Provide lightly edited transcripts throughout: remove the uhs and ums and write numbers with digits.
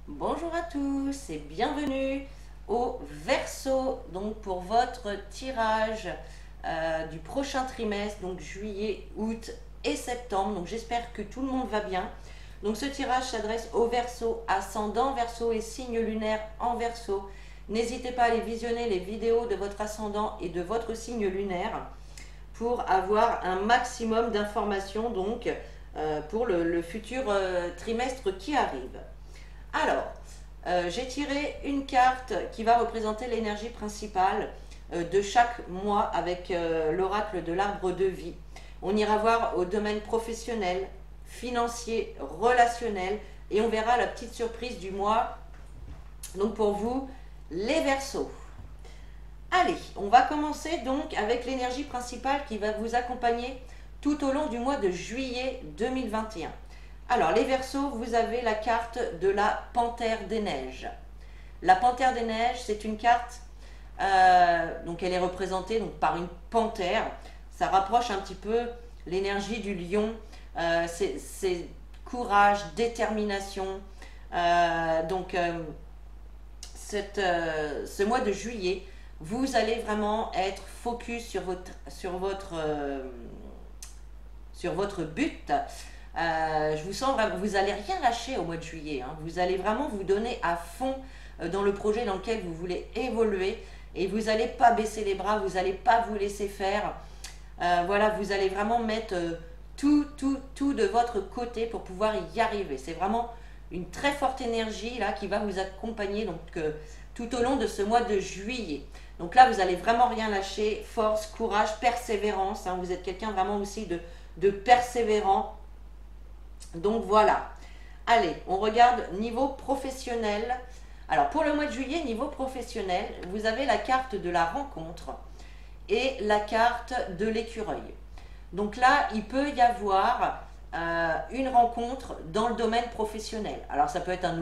Bonjour à tous et bienvenue au Verseau, donc pour votre tirage du prochain trimestre, donc juillet, août et septembre. Donc j'espère que tout le monde va bien. Donc ce tirage s'adresse au Verseau, ascendant Verseau et signe lunaire en Verseau. N'hésitez pas à aller visionner les vidéos de votre ascendant et de votre signe lunaire pour avoir un maximum d'informations donc pour le futur trimestre qui arrive. Alors, j'ai tiré une carte qui va représenter l'énergie principale de chaque mois avec l'oracle de l'arbre de vie. On ira voir au domaine professionnel, financier, relationnel et on verra la petite surprise du mois. Donc pour vous, les Verseaux. Allez, on va commencer donc avec l'énergie principale qui va vous accompagner tout au long du mois de juillet 2021. Alors, les Verseaux, vous avez la carte de la Panthère des Neiges. La Panthère des Neiges, c'est une carte, donc elle est représentée donc, par une panthère. Ça rapproche un petit peu l'énergie du lion. C'est courage, détermination. Ce mois de juillet, vous allez vraiment être focus sur votre but. Je vous sens vraiment, vous n'allez rien lâcher au mois de juillet. Hein. Vous allez vraiment vous donner à fond dans le projet dans lequel vous voulez évoluer et vous n'allez pas baisser les bras, vous n'allez pas vous laisser faire. Voilà, vous allez vraiment mettre tout de votre côté pour pouvoir y arriver. C'est vraiment une très forte énergie là qui va vous accompagner donc tout au long de ce mois de juillet. Donc là, vous n'allez vraiment rien lâcher. Force, courage, persévérance. Hein. Vous êtes quelqu'un vraiment aussi de persévérant. Donc voilà. Allez, on regarde niveau professionnel. Alors pour le mois de juillet, niveau professionnel, vous avez la carte de la rencontre et la carte de l'écureuil. Donc là, il peut y avoir une rencontre dans le domaine professionnel. Alors ça peut être un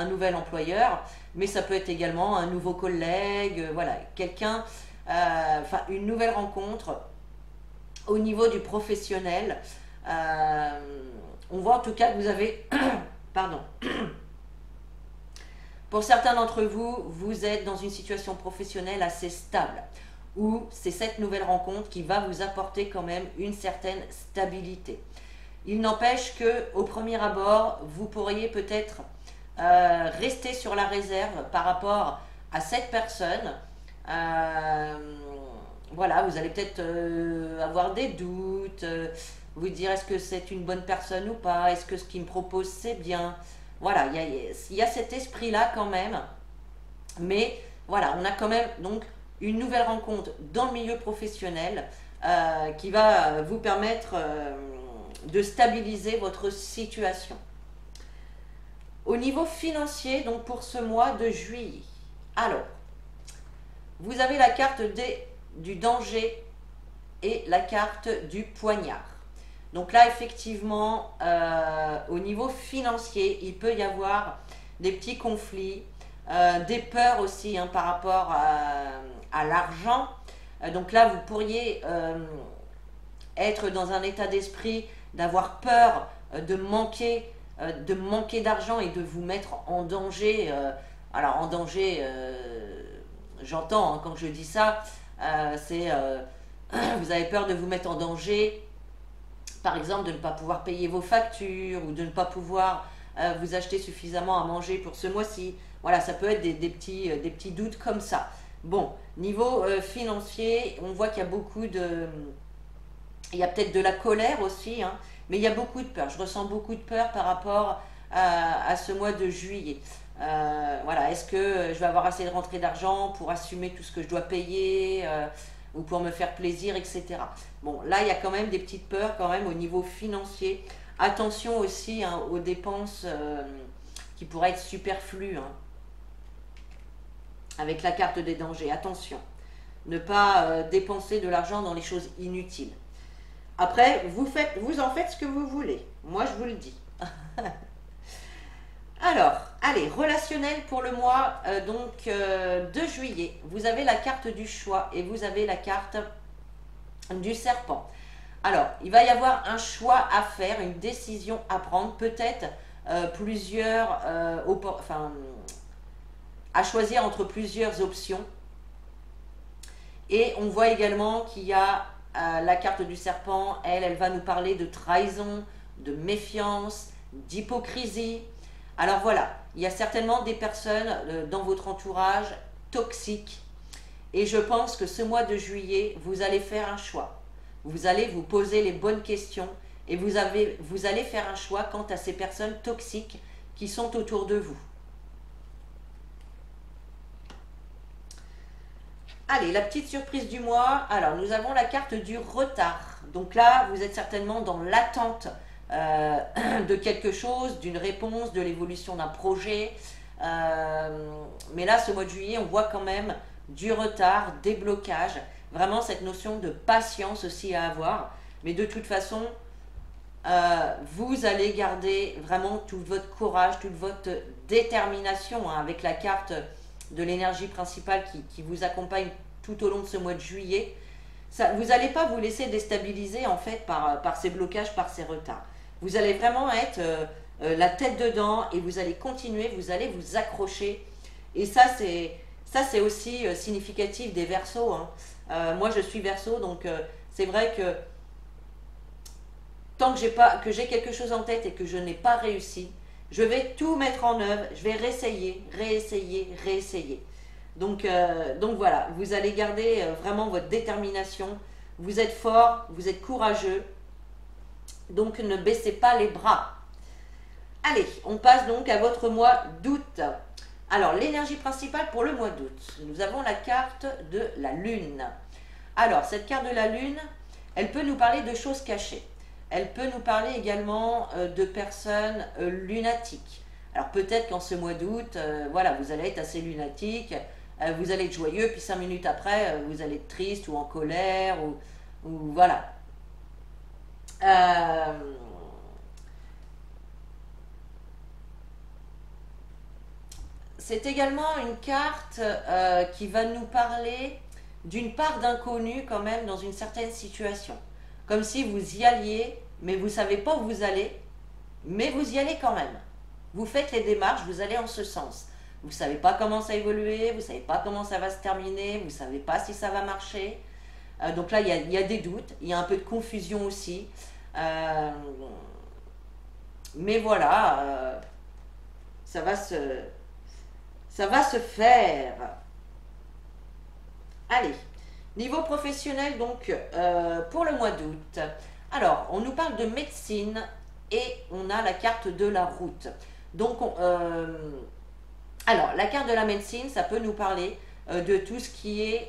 nouvel employeur, mais ça peut être également un nouveau collègue, voilà, quelqu'un, enfin une nouvelle rencontre au niveau du professionnel. On voit en tout cas que vous avez, pardon, pour certains d'entre vous, vous êtes dans une situation professionnelle assez stable, où c'est cette nouvelle rencontre qui va vous apporter quand même une certaine stabilité. Il n'empêche que au premier abord, vous pourriez peut-être rester sur la réserve par rapport à cette personne. Voilà, vous allez peut-être avoir des doutes, vous dire est-ce que c'est une bonne personne ou pas, est-ce que ce qu'il me propose c'est bien. Voilà, il y a cet esprit-là quand même, mais voilà, on a quand même donc une nouvelle rencontre dans le milieu professionnel qui va vous permettre de stabiliser votre situation. Au niveau financier, donc pour ce mois de juillet, alors, vous avez la carte du danger et la carte du poignard. Donc là, effectivement, au niveau financier, il peut y avoir des petits conflits, des peurs aussi hein, par rapport à l'argent. Donc là, vous pourriez être dans un état d'esprit d'avoir peur de manquer d'argent et de vous mettre en danger. Alors en danger, j'entends hein, quand je dis ça, c'est vous avez peur de vous mettre en danger, par exemple de ne pas pouvoir payer vos factures ou de ne pas pouvoir vous acheter suffisamment à manger pour ce mois-ci. Voilà, ça peut être des petits doutes comme ça. Bon, niveau financier, on voit qu'il y a beaucoup de... Il y a peut-être de la colère aussi, hein, mais il y a beaucoup de peur. Je ressens beaucoup de peur par rapport à ce mois de juillet. Voilà, est-ce que je vais avoir assez de rentrée d'argent pour assumer tout ce que je dois payer ou pour me faire plaisir, etc. Bon, là, il y a quand même des petites peurs quand même au niveau financier. Attention aussi hein, aux dépenses qui pourraient être superflues. Hein, avec la carte des dangers, attention. Ne pas dépenser de l'argent dans les choses inutiles. Après, vous en faites ce que vous voulez. Moi, je vous le dis. Alors, allez, relationnel pour le mois de juillet. Vous avez la carte du choix et vous avez la carte du serpent. Alors, il va y avoir un choix à faire, une décision à prendre. Peut-être à choisir entre plusieurs options. Et on voit également qu'il y a la carte du serpent, elle va nous parler de trahison, de méfiance, d'hypocrisie. Alors voilà, il y a certainement des personnes dans votre entourage toxiques. Et je pense que ce mois de juillet, vous allez faire un choix. Vous allez vous poser les bonnes questions et vous allez faire un choix quant à ces personnes toxiques qui sont autour de vous. Allez, la petite surprise du mois. Alors, nous avons la carte du retard. Donc là, vous êtes certainement dans l'attente de quelque chose, d'une réponse, de l'évolution d'un projet. Mais là, ce mois de juillet, on voit quand même du retard, des blocages. Vraiment cette notion de patience aussi à avoir. Mais de toute façon, vous allez garder vraiment tout votre courage, toute votre détermination, hein, avec la carte de l'énergie principale qui vous accompagne tout au long de ce mois de juillet. Vous n'allez pas vous laisser déstabiliser en fait par ces blocages, par ces retards. Vous allez vraiment être la tête dedans et vous allez continuer, vous allez vous accrocher. Et ça c'est aussi significatif des Verseaux, hein. Moi je suis Verseau, donc c'est vrai que tant que j'ai quelque chose en tête et que je n'ai pas réussi, je vais tout mettre en œuvre, je vais réessayer, réessayer, réessayer. Donc voilà, vous allez garder vraiment votre détermination. Vous êtes fort, vous êtes courageux. Donc ne baissez pas les bras. Allez, on passe donc à votre mois d'août. Alors, l'énergie principale pour le mois d'août. Nous avons la carte de la Lune. Alors, cette carte de la Lune, elle peut nous parler de choses cachées. Elle peut nous parler également de personnes lunatiques. Alors peut-être qu'en ce mois d'août, voilà, vous allez être assez lunatique, vous allez être joyeux, puis 5 minutes après, vous allez être triste ou en colère, ou voilà. C'est également une carte qui va nous parler d'une part d'inconnu quand même dans une certaine situation. Comme si vous y alliez, mais vous ne savez pas où vous allez, mais vous y allez quand même. Vous faites les démarches, vous allez en ce sens. Vous ne savez pas comment ça va évoluer, vous ne savez pas comment ça va se terminer, vous ne savez pas si ça va marcher. Donc là, il y a des doutes, il y a un peu de confusion aussi. Mais voilà, ça va se faire. Allez, niveau professionnel, donc, pour le mois d'août. Alors, on nous parle de médecine et on a la carte de la route. Donc, alors, la carte de la médecine, ça peut nous parler de tout ce qui est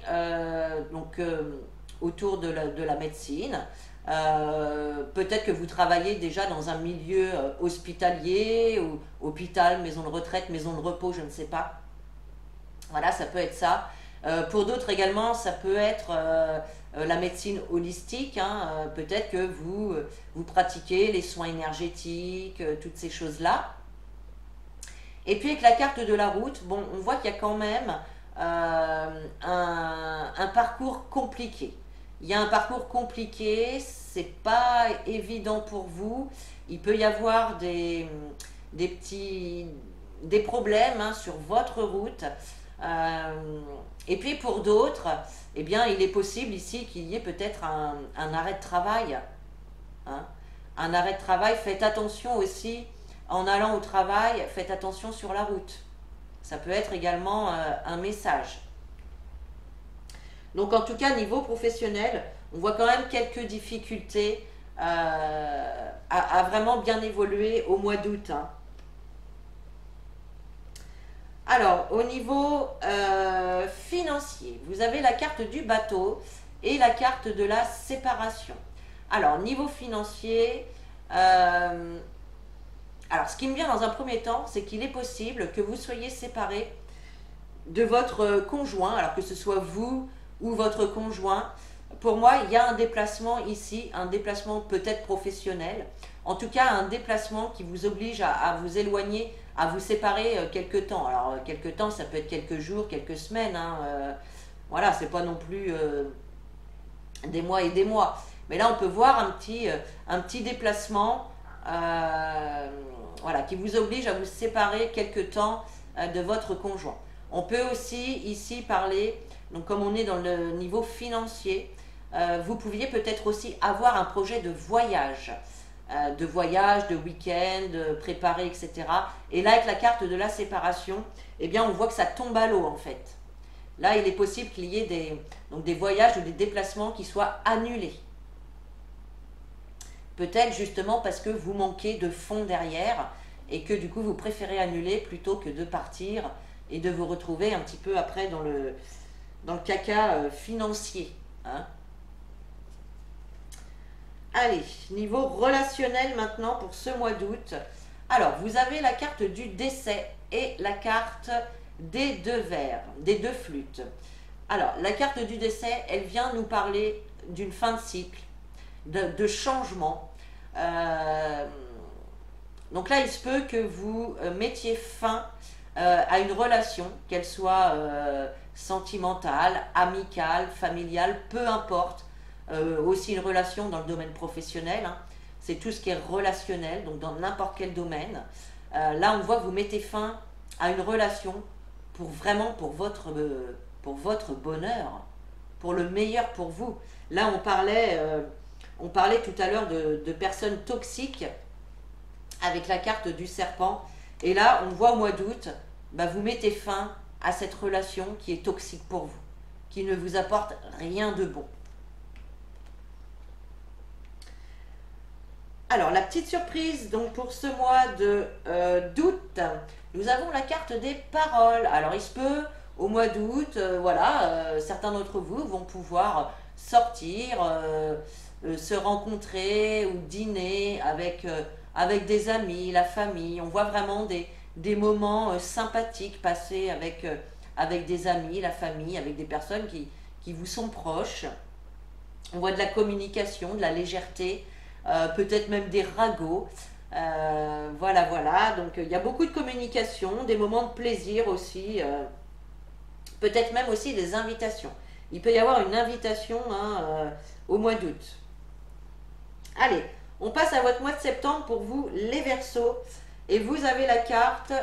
autour de la médecine. Peut-être que vous travaillez déjà dans un milieu hospitalier, ou hôpital, maison de retraite, maison de repos, je ne sais pas. Voilà, ça peut être ça. Pour d'autres également, ça peut être la médecine holistique, hein. Peut-être que vous pratiquez les soins énergétiques, toutes ces choses-là. Et puis avec la carte de la route, bon, on voit qu'il y a quand même un parcours compliqué. Il y a un parcours compliqué, c'est pas évident pour vous. Il peut y avoir des problèmes, hein, sur votre route. Et puis pour d'autres, eh bien, il est possible ici qu'il y ait peut-être un arrêt de travail, hein. Un arrêt de travail, faites attention aussi en allant au travail, faites attention sur la route. Ça peut être également un message. Donc en tout cas, niveau professionnel, on voit quand même quelques difficultés à vraiment bien évoluer au mois d'août, hein. Alors, au niveau financier, vous avez la carte du bateau et la carte de la séparation. Alors, niveau financier, alors ce qui me vient dans un premier temps, c'est qu'il est possible que vous soyez séparés de votre conjoint, alors que ce soit vous ou votre conjoint. Pour moi, il y a un déplacement ici, un déplacement peut-être professionnel, en tout cas un déplacement qui vous oblige à vous éloigner, à vous séparer quelque temps. Alors quelque temps, ça peut être quelques jours, quelques semaines, hein, voilà, c'est pas non plus des mois et des mois. Mais là, on peut voir un petit déplacement, voilà, voilà, qui vous oblige à vous séparer quelque temps de votre conjoint. On peut aussi ici parler, donc comme on est dans le niveau financier, vous pouviez peut-être aussi avoir un projet de voyage, de week-end, préparé, etc. Et là, avec la carte de la séparation, eh bien, on voit que ça tombe à l'eau en fait. Là, il est possible qu'il y ait des voyages ou des déplacements qui soient annulés. Peut-être justement parce que vous manquez de fonds derrière et que du coup vous préférez annuler plutôt que de partir et de vous retrouver un petit peu après dans le caca financier. Hein. Allez, niveau relationnel maintenant pour ce mois d'août. Alors, vous avez la carte du décès et la carte des deux verres, des deux flûtes. Alors, la carte du décès, elle vient nous parler d'une fin de cycle, de changement. Donc là, il se peut que vous mettiez fin à une relation, qu'elle soit sentimentale, amicale, familiale, peu importe. Aussi une relation dans le domaine professionnel, hein. C'est tout ce qui est relationnel, donc dans n'importe quel domaine. Là, on voit que vous mettez fin à une relation pour vraiment pour votre bonheur, pour le meilleur pour vous. Là, on parlait tout à l'heure de personnes toxiques avec la carte du serpent. Et là, on voit au mois d'août, bah, vous mettez fin à cette relation qui est toxique pour vous, qui ne vous apporte rien de bon. Alors, la petite surprise, donc pour ce mois d'août, nous avons la carte des paroles. Alors, il se peut, au mois d'août, certains d'entre vous vont pouvoir sortir, se rencontrer ou dîner avec des amis, la famille. On voit vraiment des moments sympathiques passés avec des amis, la famille, avec des personnes qui vous sont proches. On voit de la communication, de la légèreté, peut-être même des ragots. Voilà. Donc, il y a beaucoup de communication, des moments de plaisir aussi. Peut-être même aussi des invitations. Il peut y avoir une invitation au mois d'août. Allez, on passe à votre mois de septembre pour vous, les Verseaux. Et vous avez la carte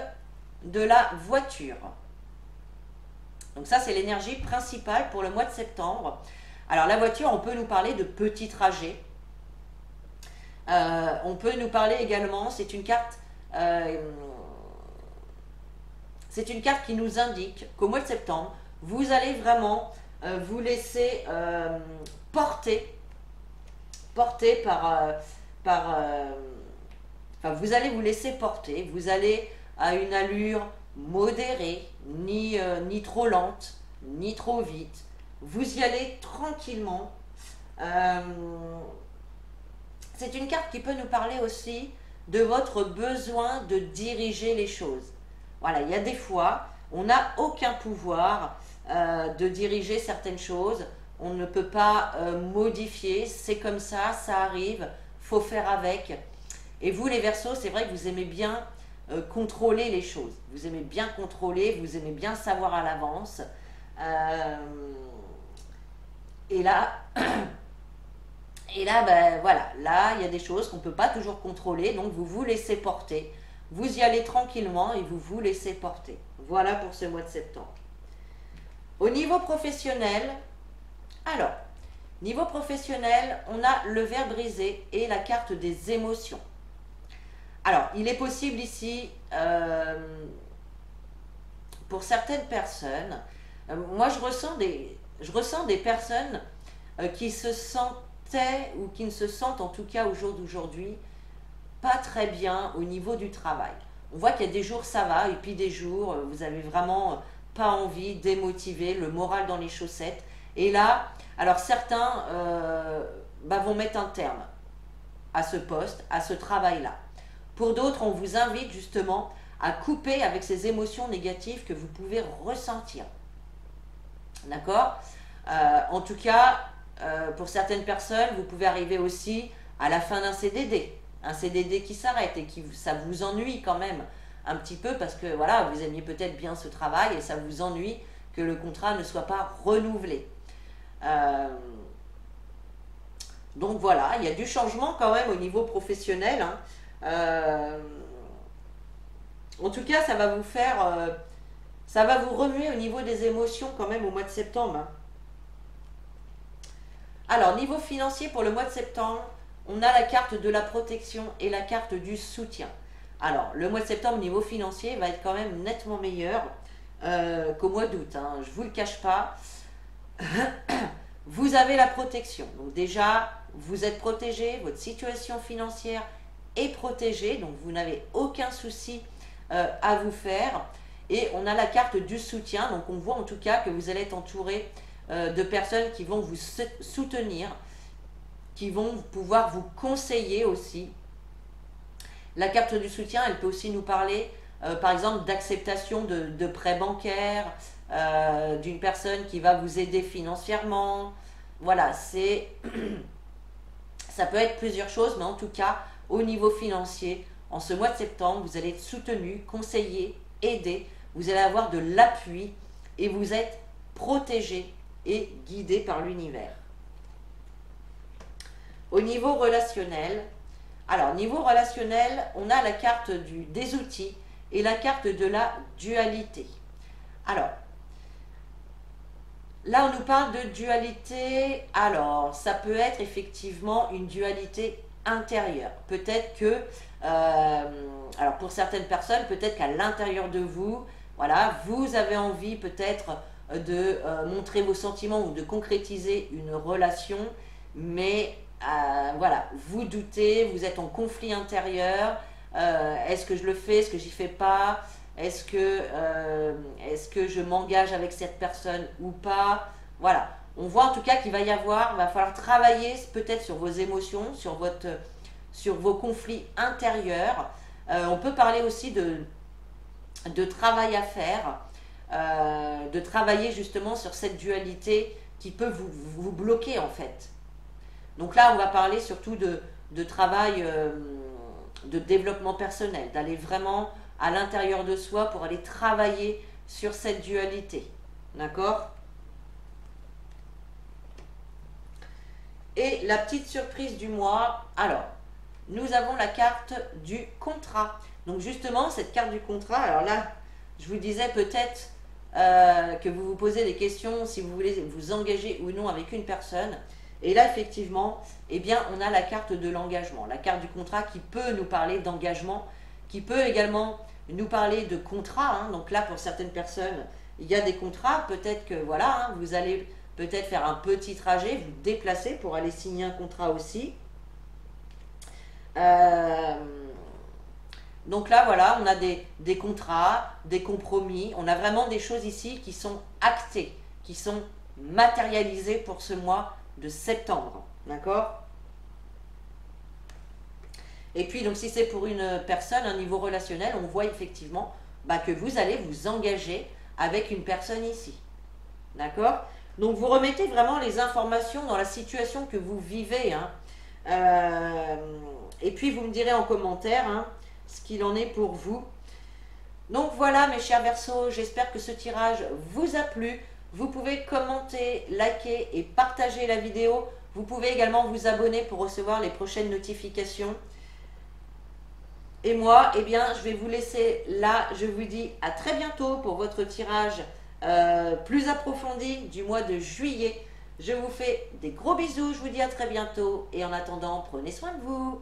de la voiture. Donc ça, c'est l'énergie principale pour le mois de septembre. Alors la voiture, on peut nous parler de petits trajets. On peut nous parler également, c'est une carte qui nous indique qu'au mois de septembre, vous allez vraiment vous laisser porter vous allez vous laisser porter, vous allez à une allure modérée, ni trop lente, ni trop vite. Vous y allez tranquillement. C'est une carte qui peut nous parler aussi de votre besoin de diriger les choses. Voilà, il y a des fois, on n'a aucun pouvoir de diriger certaines choses. On ne peut pas modifier, c'est comme ça arrive, faut faire avec. Et vous les Verseaux, c'est vrai que vous aimez bien contrôler les choses. Vous aimez bien contrôler, vous aimez bien savoir à l'avance. Et là, ben voilà, là il y a des choses qu'on ne peut pas toujours contrôler, donc vous vous laissez porter. Vous y allez tranquillement et vous vous laissez porter. Voilà pour ce mois de septembre. Au niveau professionnel, alors, niveau professionnel, on a le verre brisé et la carte des émotions. Alors, il est possible ici, pour certaines personnes, moi je ressens des personnes qui se sentaient, ou qui ne se sentent en tout cas au jour d'aujourd'hui, pas très bien au niveau du travail. On voit qu'il y a des jours ça va, et puis des jours vous avez vraiment pas envie, démotivé, le moral dans les chaussettes. Et là, alors certains vont mettre un terme à ce poste, à ce travail-là. Pour d'autres, on vous invite justement à couper avec ces émotions négatives que vous pouvez ressentir. D'accord ? En tout cas, pour certaines personnes, vous pouvez arriver aussi à la fin d'un CDD. Un CDD qui s'arrête et ça vous ennuie quand même un petit peu parce que voilà, vous aimiez peut-être bien ce travail et ça vous ennuie que le contrat ne soit pas renouvelé. Donc voilà, il y a du changement quand même au niveau professionnel. En tout cas, ça va vous faire, ça va vous remuer au niveau des émotions quand même au mois de septembre, hein. Alors, niveau financier pour le mois de septembre, on a la carte de la protection et la carte du soutien. Alors, le mois de septembre, niveau financier, va être quand même nettement meilleur qu'au mois d'août, hein, je ne vous le cache pas. Vous avez la protection. Donc déjà, vous êtes protégé, votre situation financière est protégée, donc vous n'avez aucun souci à vous faire. Et on a la carte du soutien, donc on voit en tout cas que vous allez être entouré de personnes qui vont vous soutenir, qui vont pouvoir vous conseiller aussi. La carte du soutien, elle peut aussi nous parler, par exemple, d'acceptation de prêts bancaires, d'une personne qui va vous aider financièrement. Voilà, ça peut être plusieurs choses, mais en tout cas, au niveau financier, en ce mois de septembre, vous allez être soutenu, conseillé, aidé, vous allez avoir de l'appui et vous êtes protégé et guidé par l'univers. Au niveau relationnel, alors niveau relationnel, on a la carte des outils et la carte de la dualité. Alors, là, on nous parle de dualité. Alors, ça peut être effectivement une dualité intérieure. Peut-être que, alors pour certaines personnes, peut-être qu'à l'intérieur de vous, voilà, vous avez envie peut-être de montrer vos sentiments ou de concrétiser une relation, mais voilà, vous doutez, vous êtes en conflit intérieur. Est-ce que je le fais, est-ce que j'y fais pas? Est-ce que je m'engage avec cette personne ou pas? Voilà. On voit en tout cas qu'il va falloir travailler peut-être sur vos émotions, sur vos conflits intérieurs. On peut parler aussi de travail à faire, de travailler justement sur cette dualité qui peut vous bloquer en fait. Donc là, on va parler surtout de travail, de développement personnel, d'aller vraiment à l'intérieur de soi pour aller travailler sur cette dualité. D'accord? Et la petite surprise du mois, alors, nous avons la carte du contrat. Donc justement, cette carte du contrat, alors là, je vous disais peut-être que vous vous posez des questions si vous voulez vous engager ou non avec une personne. Et là, effectivement, eh bien, on a la carte de l'engagement, la carte du contrat qui peut nous parler d'engagement, qui peut également nous parler de contrat, hein. Donc là, pour certaines personnes, il y a des contrats. Peut-être que voilà, hein, vous allez peut-être faire un petit trajet, vous déplacer pour aller signer un contrat aussi. Donc là, voilà, on a des contrats, des compromis. On a vraiment des choses ici qui sont actées, qui sont matérialisées pour ce mois de septembre. D'accord? Et puis, donc, si c'est pour une personne, un niveau relationnel, on voit effectivement que vous allez vous engager avec une personne ici. D'accord? Donc, vous remettez vraiment les informations dans la situation que vous vivez, hein. Et puis, vous me direz en commentaire, hein, ce qu'il en est pour vous. Donc, voilà, mes chers Verseaux, j'espère que ce tirage vous a plu. Vous pouvez commenter, liker et partager la vidéo. Vous pouvez également vous abonner pour recevoir les prochaines notifications. Et moi, eh bien, je vais vous laisser là. Je vous dis à très bientôt pour votre tirage plus approfondi du mois de juillet. Je vous fais des gros bisous. Je vous dis à très bientôt. Et en attendant, prenez soin de vous.